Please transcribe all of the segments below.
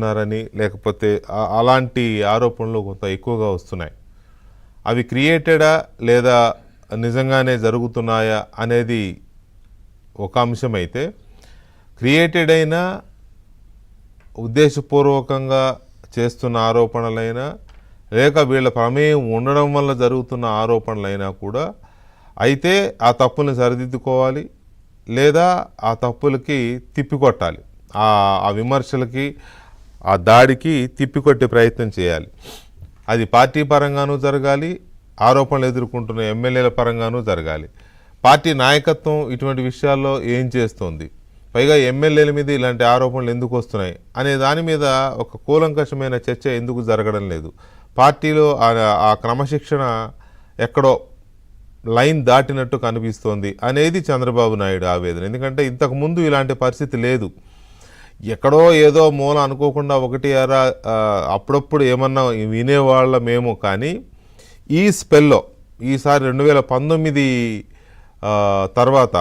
చేస్తున్నారని లేకపోతే అలాంటి ఆరోపణలు కొంత ఎక్కువగా వస్తున్నాయి. అవి క్రియేటెడా లేదా నిజంగానే జరుగుతున్నాయా అనేది ఒక అంశం అయితే, క్రియేటెడ్ అయినా ఉద్దేశపూర్వకంగా చేస్తున్న ఆరోపణలైనా లేక వీళ్ళ ప్రమేయం ఉండడం వల్ల జరుగుతున్న ఆరోపణలైనా కూడా అయితే ఆ తప్పుని సరిదిద్దుకోవాలి, లేదా ఆ తప్పులకి తిప్పికొట్టాలి, ఆ విమర్శలకి ఆ దాడికి తిప్పికొట్టే ప్రయత్నం చేయాలి. అది పార్టీ పరంగానూ జరగాలి, ఆరోపణలు ఎదుర్కొంటున్న ఎమ్మెల్యేల పరంగానూ జరగాలి. పార్టీ నాయకత్వం ఇటువంటి విషయాల్లో ఏం చేస్తోంది, పైగా ఎమ్మెల్యేల మీద ఇలాంటి ఆరోపణలు ఎందుకు వస్తున్నాయి అనే దాని మీద ఒక కూలంకషమైన చర్చ ఎందుకు జరగడం లేదు? పార్టీలో ఆ క్రమశిక్షణ ఎక్కడో లైన్ దాటినట్టు కనిపిస్తోంది అనేది చంద్రబాబు నాయుడు ఆవేదన. ఎందుకంటే ఇంతకుముందు ఇలాంటి పరిస్థితి లేదు. ఎక్కడో ఏదో మూల అనుకోకుండా ఒకటి అరా అప్పుడప్పుడు ఏమన్నా వినేవాళ్ళమేమో, కానీ ఈ స్పెల్లో ఈసారి 2019 తర్వాత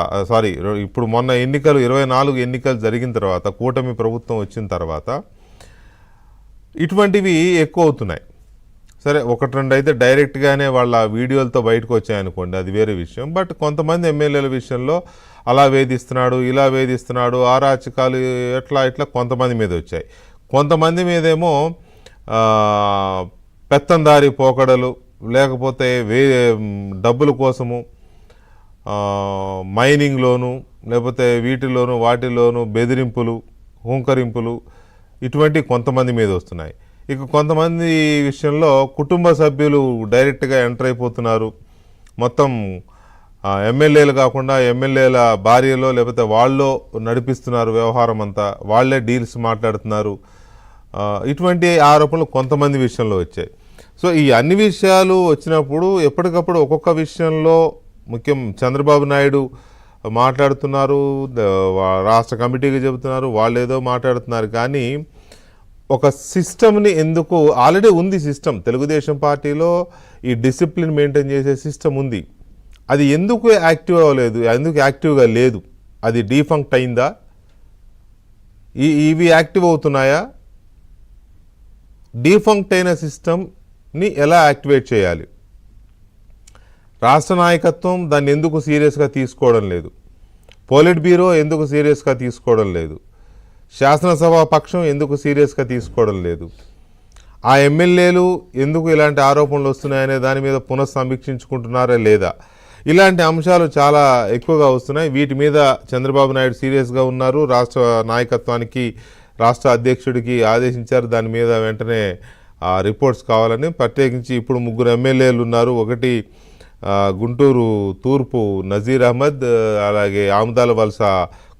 ఇప్పుడు మొన్న ఎన్నికలు 24 ఎన్నికలు జరిగిన తర్వాత, కూటమి ప్రభుత్వం వచ్చిన తర్వాత ఇటువంటివి ఎక్కువ అవుతున్నాయి. సరే, ఒకటి రెండు అయితే డైరెక్ట్గానే వాళ్ళ వీడియోలతో బయటకు వచ్చాయనుకోండి, అది వేరే విషయం. బట్ కొంతమంది ఎమ్మెల్యేల విషయంలో అలా వేధిస్తున్నాడు, ఇలా వేధిస్తున్నాడు, ఆరాచకాలు ఇట్లా కొంతమంది మీద వచ్చాయి. కొంతమంది మీదేమో పెత్తందారి పోకడలు, లేకపోతే డబ్బుల కోసము మైనింగ్లోను లేకపోతే వాటిలోను బెదిరింపులు, హుంకరింపులు ఇటువంటి కొంతమంది మీద వస్తున్నాయి. ఇక కొంతమంది విషయంలో కుటుంబ సభ్యులు డైరెక్ట్గా ఎంటర్ అయిపోతున్నారు. మొత్తం ఎమ్మెల్యేలు కాకుండా ఎమ్మెల్యేల భార్యలో లేకపోతే వాళ్ళో నడిపిస్తున్నారు వ్యవహారం అంతా, వాళ్లే డీల్స్ మాట్లాడుతున్నారు. ఇటువంటి ఆరోపణలు కొంతమంది విషయంలో వచ్చాయి. సో ఈ అన్ని విషయాలు వచ్చినప్పుడు ఎప్పటికప్పుడు ఒక్కొక్క విషయంలో ముఖ్యం చంద్రబాబు నాయుడు మాట్లాడుతున్నారు, రాష్ట్ర కమిటీకి చెబుతున్నారు, వాళ్ళు ఏదో మాట్లాడుతున్నారు. కానీ ఒక సిస్టమ్ని ఎందుకు, ఆల్రెడీ ఉంది సిస్టమ్, తెలుగుదేశం పార్టీలో ఈ డిసిప్లిన్ మెయింటైన్ చేసే సిస్టమ్ ఉంది. అది ఎందుకు యాక్టివ్ అవ్వలేదు, ఎందుకు యాక్టివ్గా లేదు? అది డీఫంక్ట్ అయిందా? ఇవి యాక్టివ్ అవుతున్నాయా? డీఫంక్ట్ అయిన సిస్టమ్ని ఎలా యాక్టివేట్ చేయాలి? రాష్ట్ర నాయకత్వం దాన్ని ఎందుకు సీరియస్గా తీసుకోవడం లేదు? పోలిట్ బ్యూరో ఎందుకు సీరియస్గా తీసుకోవడం లేదు? శాసనసభ పక్షం ఎందుకు సీరియస్గా తీసుకోవడం లేదు? ఆ ఎమ్మెల్యేలు ఎందుకు ఇలాంటి ఆరోపణలు వస్తున్నాయనే దాని మీద పునఃసమీక్షించుకుంటున్నారా లేదా? ఇలాంటి అంశాలు చాలా ఎక్కువగా వస్తున్నాయి. వీటి మీద చంద్రబాబు నాయుడు సీరియస్గా ఉన్నారు. రాష్ట్ర నాయకత్వానికి, రాష్ట్ర అధ్యక్షుడికి ఆదేశించారు దాని మీద వెంటనే రిపోర్ట్స్ కావాలని. ప్రత్యేకించి ఇప్పుడు 3 ఎమ్మెల్యేలు ఉన్నారు. ఒకటి గుంటూరు తూర్పు నజీర్ అహ్మద్, అలాగే ఆముదాల వలస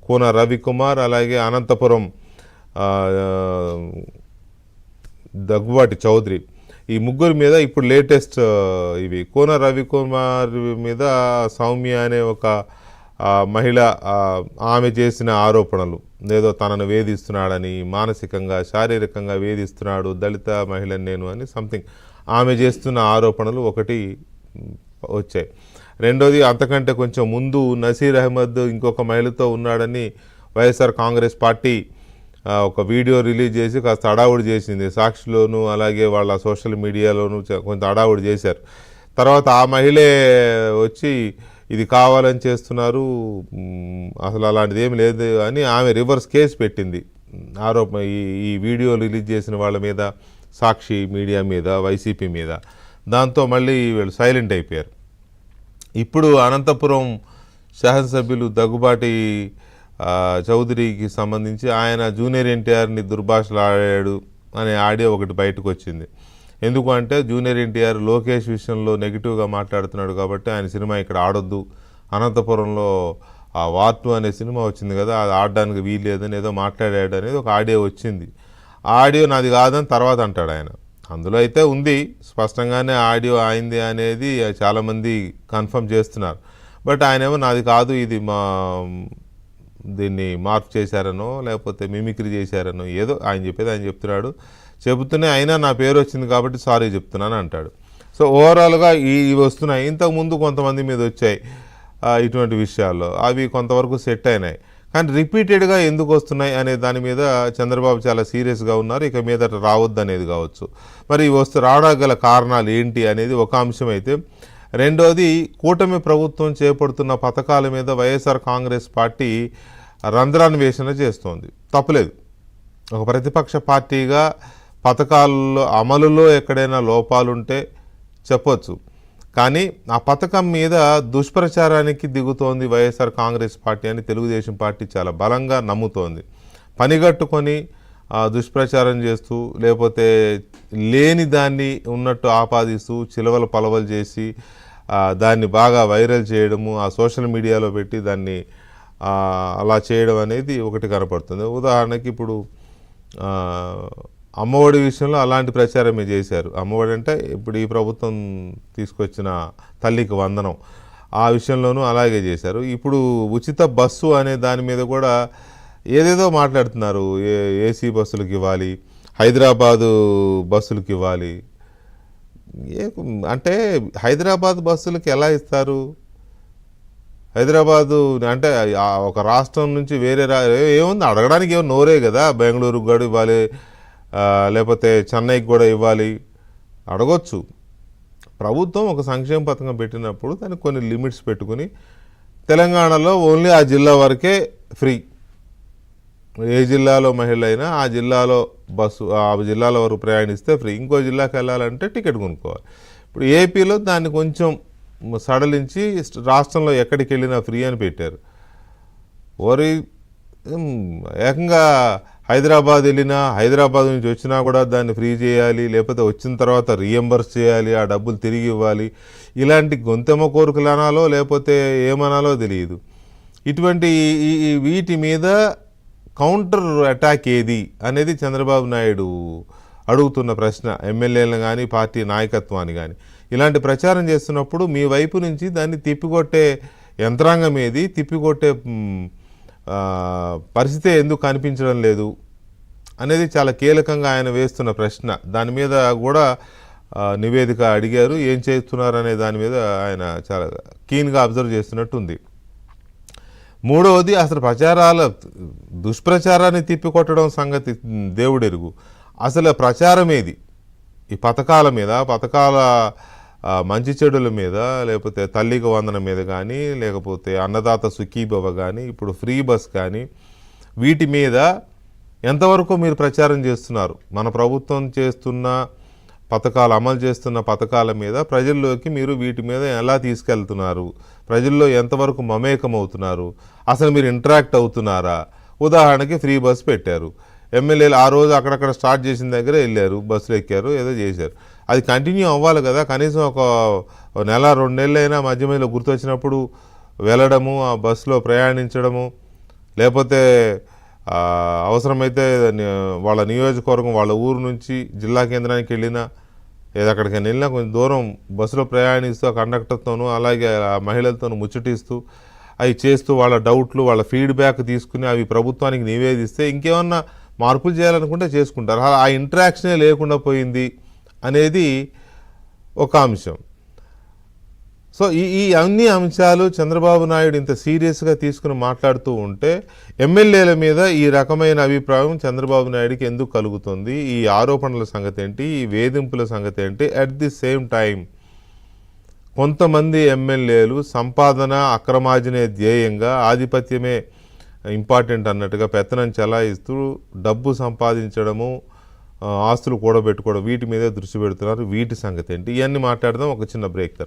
కోన రవికుమార్, అలాగే అనంతపురం దగ్గుబాటి చౌదరి. ఈ ముగ్గురు మీద ఇప్పుడు లేటెస్ట్ ఇవి కోన రవికుమార్ మీద సౌమ్య అనే ఒక మహిళ, ఆమె చేసిన ఆరోపణలు, ఏదో తనను వేధిస్తున్నాడని, మానసికంగా శారీరకంగా వేధిస్తున్నాడు, దళిత మహిళని నేను అని సంథింగ్ ఆమె చేస్తున్న ఆరోపణలు ఒకటి వచ్చాయి. రెండోది, అంతకంటే కొంచెం ముందు నసీర్ అహ్మద్ ఇంకొక మహిళతో ఉన్నాడని వైఎస్ఆర్ కాంగ్రెస్ పార్టీ ఒక వీడియో రిలీజ్ చేసి కాస్త అడావుడి చేసింది. సాక్షిలోను అలాగే వాళ్ళ సోషల్ మీడియాలోను కొంత అడావుడి చేశారు. తర్వాత ఆ మహిళే వచ్చి ఇది కావాలని చేస్తున్నారు, అసలు అలాంటిది ఏమి లేదు అని ఆమె రివర్స్ కేసు పెట్టింది. ఈ వీడియో రిలీజ్ చేసిన వాళ్ళ మీద, సాక్షి మీడియా మీద, వైసీపీ మీద. దాంతో మళ్ళీ వీళ్ళు సైలెంట్ అయిపోయారు. ఇప్పుడు అనంతపురం శాసనసభ్యులు దగ్గుబాటి చౌదరికి సంబంధించి ఆయన జూనియర్ ఎన్టీఆర్ని దుర్భాషలాడాడు అనే ఆడియో ఒకటి బయటకు వచ్చింది. ఎందుకు అంటే జూనియర్ ఎన్టీఆర్ లోకేష్ విషయంలో నెగిటివ్గా మాట్లాడుతున్నాడు కాబట్టి ఆయన సినిమా ఇక్కడ ఆడొద్దు, అనంతపురంలో ఆ వార్ 2 అనే సినిమా వచ్చింది కదా, అది ఆడడానికి వీల్లేదని ఏదో మాట్లాడాడు అనేది ఒక ఆడియో వచ్చింది. ఆ ఆడియో నాది కాదని తర్వాత అంటాడు ఆయన. అందులో అయితే ఉంది స్పష్టంగానే ఆడియో అయింది అనేది చాలామంది కన్ఫర్మ్ చేస్తున్నారు. బట్ ఆయనేమో నాది కాదు, ఇది దీన్ని మార్పు చేశారనో లేకపోతే మిమిక్రీ చేశారనో ఏదో ఆయన చెప్పేది ఆయన చెప్తున్నాడు. చెబుతూనే అయినా నా పేరు వచ్చింది కాబట్టి సారీ చెప్తున్నాను అంటాడు. సో ఓవరాల్గా ఇవి వస్తున్నాయి. ఇంతకుముందు కొంతమంది మీద వచ్చాయి ఇటువంటి విషయాల్లో, అవి కొంతవరకు సెట్ అయినాయి. కానీ రిపీటెడ్గా ఎందుకు వస్తున్నాయి అనే దాని మీద చంద్రబాబు చాలా సీరియస్గా ఉన్నారు. ఇక మీద రావద్దు అనేది కావచ్చు. మరి రావడానికి గల కారణాలు ఏంటి అనేది ఒక అంశం అయితే, రెండోది కూటమి ప్రభుత్వం చేపడుతున్న పథకాల మీద వైఎస్ఆర్ కాంగ్రెస్ పార్టీ రంధ్రాన్వేషణ చేస్తోంది. తప్పులేదు, ఒక ప్రతిపక్ష పార్టీగా పథకాల్లో అమలులో ఎక్కడైనా లోపాలుంటే చెప్పొచ్చు. కానీ ఆ పథకం మీద దుష్ప్రచారానికి దిగుతోంది వైఎస్ఆర్ కాంగ్రెస్ పార్టీ అని తెలుగుదేశం పార్టీ చాలా బలంగా నమ్ముతోంది. పనిగట్టుకొని దుష్ప్రచారం చేస్తూ, లేకపోతే లేని దాన్ని ఉన్నట్టు ఆపాదిస్తూ చిలవల పలవలు చేసి దాన్ని బాగా వైరల్ చేయడము, ఆ సోషల్ మీడియాలో పెట్టి దాన్ని అలా చేయడం అనేది ఒకటి కనపడుతుంది. ఉదాహరణకి ఇప్పుడు అమ్మఒడి విషయంలో అలాంటి ప్రచారమే చేశారు. అమ్మఒడి అంటే ఇప్పుడు ఈ ప్రభుత్వం తీసుకొచ్చిన తల్లికి వందనం, ఆ విషయంలోనూ అలాగే చేశారు. ఇప్పుడు ఉచిత బస్సు అనే దాని మీద కూడా ఏదేదో మాట్లాడుతున్నారు. ఏసీ బస్సులకు ఇవ్వాలి, హైదరాబాదు బస్సులకు ఇవ్వాలి. అంటే హైదరాబాద్ బస్సులకు ఎలా ఇస్తారు? హైదరాబాదు అంటే ఒక రాష్ట్రం నుంచి వేరే ఏముంది అడగడానికి, ఏమో నోరే కదా. బెంగళూరుకు కూడా ఇవ్వాలి, లేకపోతే చెన్నైకి కూడా ఇవ్వాలి, అడగొచ్చు. ప్రభుత్వం ఒక సంక్షేమ పథకం పెట్టినప్పుడు దానికి కొన్ని లిమిట్స్ పెట్టుకుని, తెలంగాణలో ఓన్లీ ఆ జిల్లా వరకే ఫ్రీ. ఏ జిల్లాలో మహిళ అయినా ఆ జిల్లాలో బస్సు, ఆ జిల్లాల వరకు ప్రయాణిస్తే ఫ్రీ. ఇంకో జిల్లాకి వెళ్ళాలంటే టికెట్ కొనుక్కోవాలి. ఇప్పుడు ఏపీలో దాన్ని కొంచెం సడలించి రాష్ట్రంలో ఎక్కడికి వెళ్ళినా ఫ్రీ అని పెట్టారు. ఏకంగా హైదరాబాద్ వెళ్ళినా, హైదరాబాద్ నుంచి వచ్చినా కూడా దాన్ని ఫ్రీ చేయాలి, లేకపోతే వచ్చిన తర్వాత రీఎంబర్స్ చేయాలి, ఆ డబ్బులు తిరిగి ఇవ్వాలి. ఇలాంటి గొంతెమ్మ కోరికలు అనాలో లేకపోతే ఏమనాలో తెలియదు. ఇటువంటి వీటి మీద కౌంటర్ అటాక్ ఏది అనేది చంద్రబాబు నాయుడు అడుగుతున్న ప్రశ్న. ఎమ్మెల్యేలను కానీ పార్టీ నాయకత్వాన్ని కానీ ఇలాంటి ప్రచారం చేస్తున్నప్పుడు మీ వైపు నుంచి దాన్ని తిప్పికొట్టే యంత్రాంగం ఏది, తిప్పికొట్టే పరిస్థితి ఎందుకు కనిపించడం లేదు అనేది చాలా కీలకంగా ఆయన వేస్తున్న ప్రశ్న. దాని మీద కూడా నివేదిక అడిగారు. ఏం చేస్తున్నారు అనే దాని మీద ఆయన చాలా కీన్గా అబ్జర్వ్ చేస్తున్నట్టుంది. మూడవది, అసలు దుష్ప్రచారాన్ని తిప్పికొట్టడం సంగతి దేవుడెరుగు. అసలు ప్రచారం ఏది? ఈ పథకాల మీద, పథకాల మంచి చెడుల మీద, లేకపోతే తల్లికి వందనం మీద కానీ, లేకపోతే అన్నదాత సుఖీభవ కానీ, ఇప్పుడు ఫ్రీ బస్ కానీ, వీటి మీద ఎంతవరకు మీరు ప్రచారం చేస్తున్నారు? మన ప్రభుత్వం చేస్తున్న పథకాలు, అమలు చేస్తున్న పథకాల మీద ప్రజల్లోకి మీరు వీటి మీద ఎలా తీసుకెళ్తున్నారు? ప్రజల్లో ఎంతవరకు మమేకం అవుతున్నారు? అసలు మీరు ఇంటరాక్ట్ అవుతున్నారా? ఉదాహరణకి ఫ్రీ బస్ పెట్టారు, ఎమ్మెల్యేలు ఆ రోజు అక్కడక్కడ స్టార్ట్ చేసిన దగ్గర వెళ్ళారు, బస్సులు ఎక్కారు, ఏదో చేశారు. అది కంటిన్యూ అవ్వాలి కదా. కనీసం ఒక నెల 2 నెలలైనా మధ్య మధ్యలో గుర్తొచ్చినప్పుడు వెళ్ళడము, ఆ బస్సులో ప్రయాణించడము, లేకపోతే అవసరమైతే వాళ్ళ నియోజకవర్గం, వాళ్ళ ఊరు నుంచి జిల్లా కేంద్రానికి వెళ్ళినా, ఏదక్కడికైనా వెళ్ళినా కొంచెం దూరం బస్సులో ప్రయాణిస్తూ ఆ కండక్టర్తోనూ అలాగే ఆ మహిళలతోనూ ముచ్చటిస్తూ అవి చేస్తూ వాళ్ళ డౌట్లు, వాళ్ళ ఫీడ్బ్యాక్ తీసుకుని అవి ప్రభుత్వానికి నివేదిస్తే ఇంకేమన్నా మార్పులు చేయాలనుకుంటే చేసుకుంటారు. ఆ ఇంటరాక్షనే లేకుండా పోయింది అనేది ఒక అంశం. సో ఈ అన్ని అంశాలు చంద్రబాబు నాయుడు ఇంత సీరియస్గా తీసుకుని మాట్లాడుతూ ఉంటే ఎమ్మెల్యేల మీద ఈ రకమైన అభిప్రాయం చంద్రబాబు నాయుడికి ఎందుకు కలుగుతుంది? ఈ ఆరోపణల సంగతి ఏంటి? ఈ వేధింపుల సంగతి ఏంటి? అట్ ది సేమ్ టైం కొంతమంది ఎమ్మెల్యేలు సంపాదన అక్రమార్జనే ధ్యేయంగా, ఆధిపత్యమే ఇంపార్టెంట్ అన్నట్టుగా పెత్తనం చెలాయిస్తూ డబ్బు సంపాదించడము, ఆస్తులు కూడబెట్టుకోవడం, వీటి మీదే దృష్టి పెడుతున్నారు. వీటి సంగతి ఏంటి? ఇవన్నీ మాట్లాడదాం ఒక చిన్న బ్రేక్.